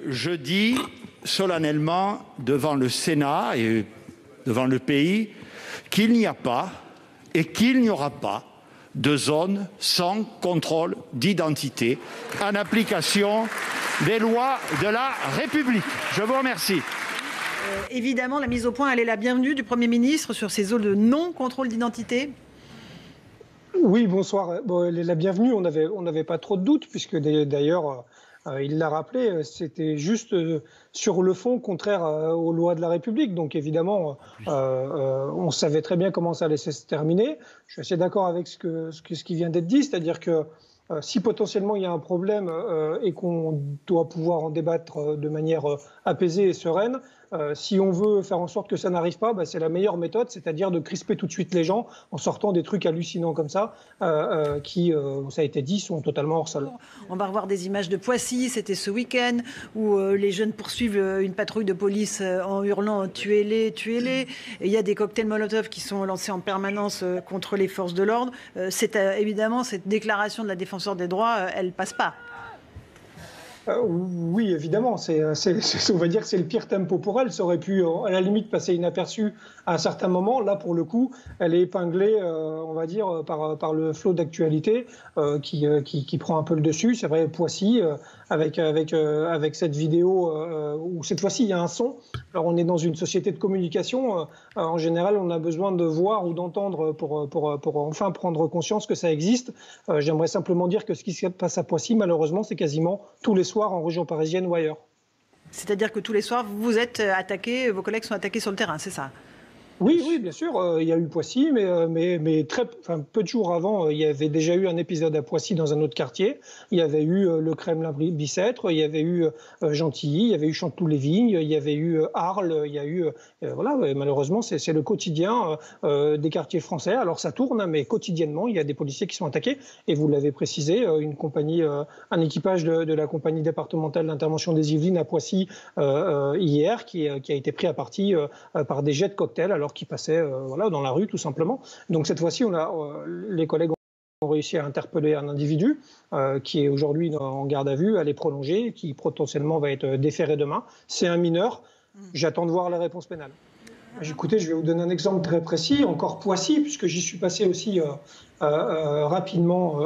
je dis solennellement devant le Sénat et devant le pays qu'il n'y a pas et qu'il n'y aura pas de zone sans contrôle d'identité en application des lois de la République. Je vous remercie. Évidemment, la mise au point, elle est la bienvenue du Premier ministre sur ces zones de non-contrôle d'identité. Oui, bonsoir. Bon, elle est la bienvenue. On n'avait pas trop de doutes, puisque d'ailleurs, il l'a rappelé, c'était juste sur le fond contraire aux lois de la République. Donc évidemment, on savait très bien comment ça allait se terminer. Je suis assez d'accord avec ce qui vient d'être dit, c'est-à-dire que si potentiellement il y a un problème et qu'on doit pouvoir en débattre de manière apaisée et sereine, si on veut faire en sorte que ça n'arrive pas, c'est la meilleure méthode, c'est-à-dire de crisper tout de suite les gens en sortant des trucs hallucinants comme ça, qui, ça a été dit, sont totalement hors sol. On va revoir des images de Poissy, c'était ce week-end, où les jeunes poursuivent une patrouille de police en hurlant « tuez-les, tuez-les ». Il y a des cocktails Molotov qui sont lancés en permanence contre les forces de l'ordre. Évidemment, cette déclaration de la défenseur des droits, elle passe pas. Oui, évidemment. On va dire que c'est le pire tempo pour elle. Ça aurait pu, à la limite, passer inaperçu à un certain moment. Là, pour le coup, elle est épinglée, on va dire, par le flot d'actualité qui prend un peu le dessus. C'est vrai, Poissy, avec cette vidéo où cette fois-ci, il y a un son. Alors, on est dans une société de communication. En général, on a besoin de voir ou d'entendre pour enfin prendre conscience que ça existe. J'aimerais simplement dire que ce qui se passe à Poissy, malheureusement, c'est quasiment tous les soirs en région parisienne ou ailleurs. C'est-à-dire que tous les soirs, vous êtes attaqués, vos collègues sont attaqués sur le terrain, c'est ça? Oui, bien sûr. Il y a eu Poissy, mais peu de jours avant, il y avait déjà eu un épisode à Poissy dans un autre quartier. Il y avait eu le Kremlin-Bicêtre, il y avait eu Gentilly, il y avait eu Chanteloup-les-Vignes, il y avait eu Arles, il y a eu voilà. Malheureusement, c'est le quotidien des quartiers français. Alors ça tourne, mais quotidiennement, il y a des policiers qui sont attaqués. Et vous l'avez précisé, un équipage de la compagnie départementale d'intervention des Yvelines à Poissy hier, qui a été pris à partie par des jets de cocktails. Alors qui passaient dans la rue tout simplement. Donc cette fois-ci, les collègues ont réussi à interpeller un individu qui est aujourd'hui en garde à vue, à les prolonger, qui potentiellement va être déféré demain. C'est un mineur. J'attends de voir la réponse pénale. Écoutez, je vais vous donner un exemple très précis, encore Poissy, puisque j'y suis passé aussi rapidement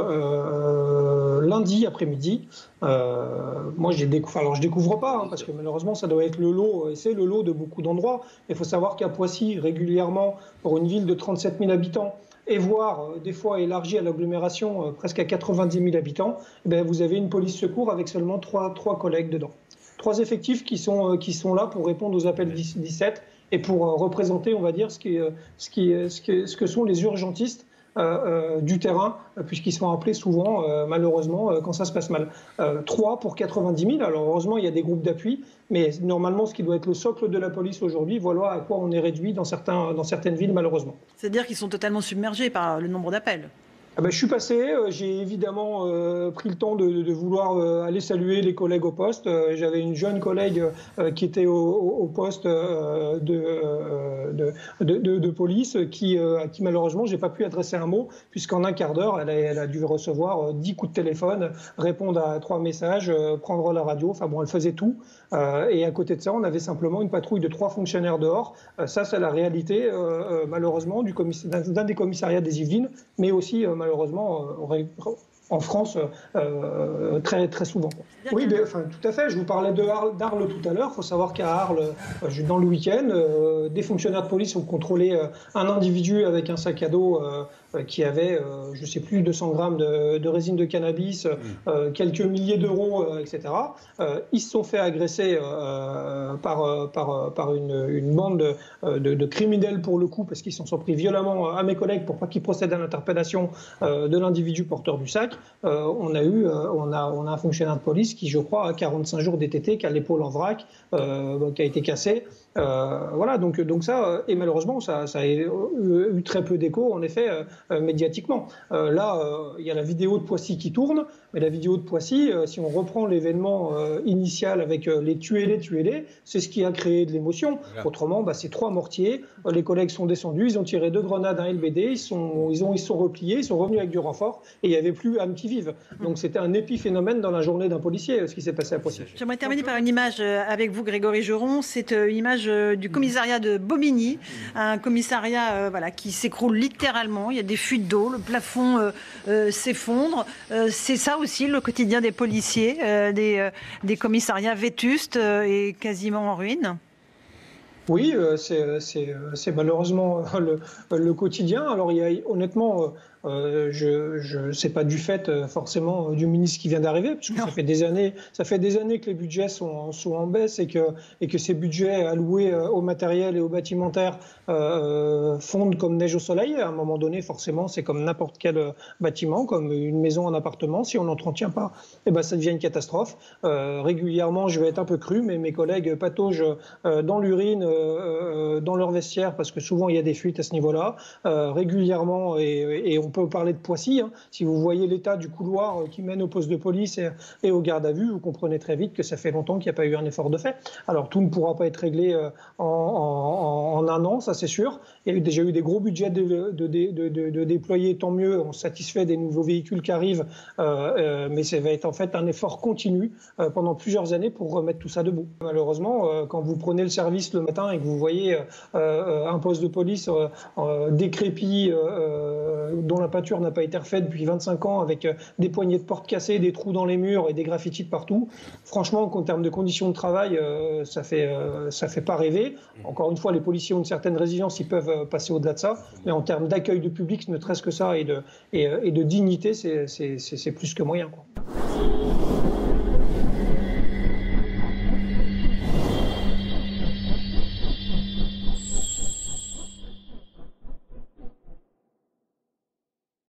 lundi après-midi. Moi, je découvre pas, parce que malheureusement, ça doit être le lot, et c'est le lot de beaucoup d'endroits. Il faut savoir qu'à Poissy, régulièrement, pour une ville de 37 000 habitants, et voire des fois élargie à l'agglomération presque à 90 000 habitants, vous avez une police secours avec seulement trois collègues dedans. 3 effectifs qui sont là pour répondre aux appels 17 et pour représenter, on va dire, ce que sont les urgentistes du terrain, puisqu'ils sont appelés souvent, malheureusement, quand ça se passe mal. 3 pour 90 000. Alors heureusement, il y a des groupes d'appui, mais normalement, ce qui doit être le socle de la police aujourd'hui, voilà à quoi on est réduit dans certaines villes, malheureusement. C'est-à-dire qu'ils sont totalement submergés par le nombre d'appels. Je suis passé, j'ai évidemment pris le temps de vouloir aller saluer les collègues au poste. J'avais une jeune collègue qui était au poste de police à qui malheureusement j'ai pas pu adresser un mot, puisqu'en un quart d'heure elle a dû recevoir 10 coups de téléphone, répondre à 3 messages, prendre la radio, enfin bon, elle faisait tout. Et à côté de ça, on avait simplement une patrouille de 3 fonctionnaires dehors. Ça, c'est la réalité malheureusement d'un des commissariats des Yvelines, mais aussi malheureusement en France très, très souvent. Oui, tout à fait. Je vous parlais d'Arles tout à l'heure. Il faut savoir qu'à Arles, dans le week-end, des fonctionnaires de police ont contrôlé un individu avec un sac à dos qui avait, je ne sais plus, 200 grammes de résine de cannabis, quelques milliers d'euros, etc. Ils se sont fait agresser par une bande de criminels pour le coup, parce qu'ils s'en sont pris violemment à mes collègues pour pas qu'ils procèdent à l'interpellation de l'individu porteur du sac. On a un fonctionnaire de police qui, je crois, a 45 jours DTT, qui a l'épaule en vrac, qui a été cassé. Voilà, donc ça, et malheureusement, ça a eu très peu d'écho, en effet, médiatiquement. Là, il y a la vidéo de Poissy qui tourne, mais la vidéo de Poissy, si on reprend l'événement initial avec les tuez-les, c'est ce qui a créé de l'émotion. Voilà. Autrement, c'est 3 mortiers, les collègues sont descendus, ils ont tiré 2 grenades, un LBD, ils sont repliés, ils sont revenus avec du renfort, et il n'y avait plus âme qui vive. Donc c'était un épiphénomène dans la journée d'un policier, ce qui s'est passé à Poissy. J'aimerais terminer par une image avec vous, Grégory Geron. C'est une image du commissariat de Bobigny, un commissariat qui s'écroule littéralement. Il y a des fuites d'eau, le plafond s'effondre. C'est ça aussi le quotidien des policiers, des commissariats vétustes et quasiment en ruine. Oui, c'est malheureusement le quotidien. Alors, honnêtement, c'est pas du fait forcément du ministre qui vient d'arriver, parce que ça fait des années que les budgets sont en baisse et que ces budgets alloués au matériel et au bâtimentaire fondent comme neige au soleil. À un moment donné, forcément, c'est comme n'importe quel bâtiment, comme une maison, un appartement. Si on n'entretient pas, ça devient une catastrophe. Régulièrement, je vais être un peu cru, mais mes collègues pataugent dans l'urine, dans leur vestiaire, parce que souvent il y a des fuites à ce niveau-là, régulièrement, et on peut parler de Poissy. Si vous voyez l'état du couloir qui mène au poste de police et au garde à vue, vous comprenez très vite que ça fait longtemps qu'il n'y a pas eu un effort de fait. Alors tout ne pourra pas être réglé en un an, ça c'est sûr. Il y a déjà eu des gros budgets de déployer, tant mieux, on se satisfait des nouveaux véhicules qui arrivent, mais ça va être en fait un effort continu pendant plusieurs années pour remettre tout ça debout. Malheureusement, quand vous prenez le service le matin et que vous voyez un poste de police décrépit, dont la peinture n'a pas été refaite depuis 25 ans, avec des poignées de porte cassées, des trous dans les murs et des graffitis de partout, franchement, en termes de conditions de travail, ça fait pas rêver. Encore une fois, les policiers ont une certaine résilience, ils peuvent passer au-delà de ça, mais en termes d'accueil de public, ne serait-ce que ça, et de dignité, c'est plus que moyen, quoi.